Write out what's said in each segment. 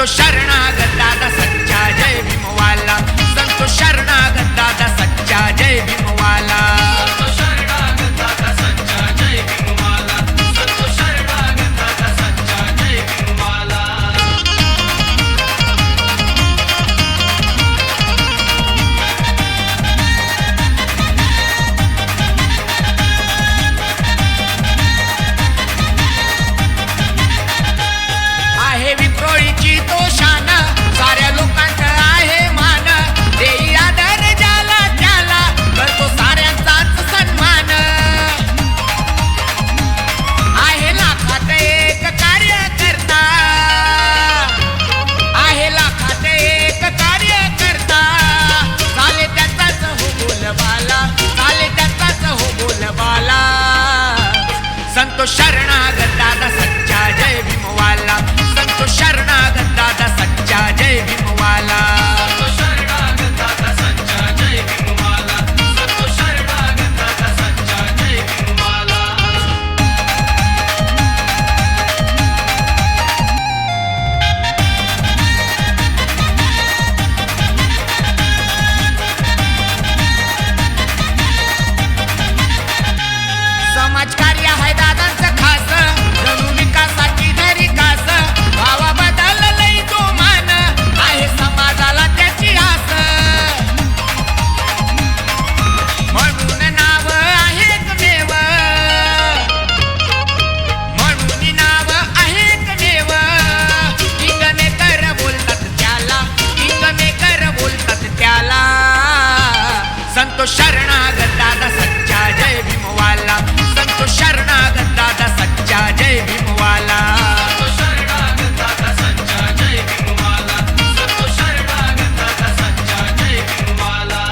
संतोष शरणागत दादा सच्चा जय भीमवाला, संतोष शरणागत दादा सच्चा जय भीमवाला, संतोष शरणागत दादा सच्चा जय भीमवाला, संतोष शरणागत दादा सच्चा जय भीमवाला. आहे विप्रोळीची तो शान, साऱ्या लोकांचा आहे मान, देई आदर ज्याला त्याला, करतो साऱ्यांचाच सन्मान. आहे लाखात एक कार्यकर्ता, आहे लाखात एक कार्यकर्ता, चाले त्याचाच हो बोलबाला, चाले त्याचाच हो बोलबाला. संतोष शरणागत दादा सच्चा जय भीमवाला, संतोष शरणागत दादा सच्चा जय भीमवाला, संतोष शरणागत दादा सच्चा जय भीमवाला, संतोष शरणागत दादा सच्चा जय भीमवाला. समाजकार्य आहे दादांचं खास, जणू विकासाची धरी कास, भावा बदललंय तो मान, आहे समाजाला त्याची आस. म्हणून नाव आहे एकमेव, म्हणून नाव आहे एकमेव, किंगमेकर बोलतात त्याला, किंगमेकर बोलतात त्याला. संतोष शरणागत दादा सच्चा जय भीमवाला, संतोष शरणागत दादा सच्चा जय भीमवाला, संतोष शरणागत दादा सच्चा जय भीमवाला, संतोष शरणागत दादा सच्चा जय भीमवाला.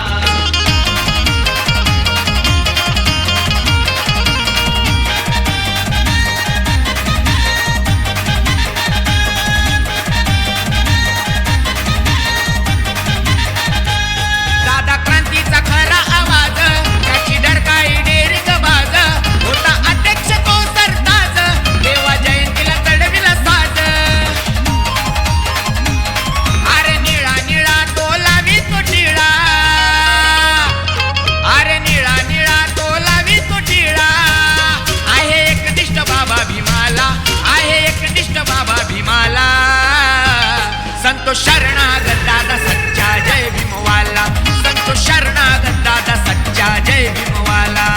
दादा क्रांतीचा खरा आवाज, त्याची डरकाळी डेरिंग बाज, होता अध्यक्ष तो सरताज, देवा जयंतीला चढविला साज. अरे निळा निळा तो लावी तो टिळा, अरे निळा निळा तो लावी तो टिळा, आहे एकनिष्ठ बाबा भीमाला, आहे एकनिष्ठ बाबा भीमाला. संतोष शरणागत दादा सच्चा जय भीमवाला, संतोष शरणागत दादा सच्चा जय भीमवाला.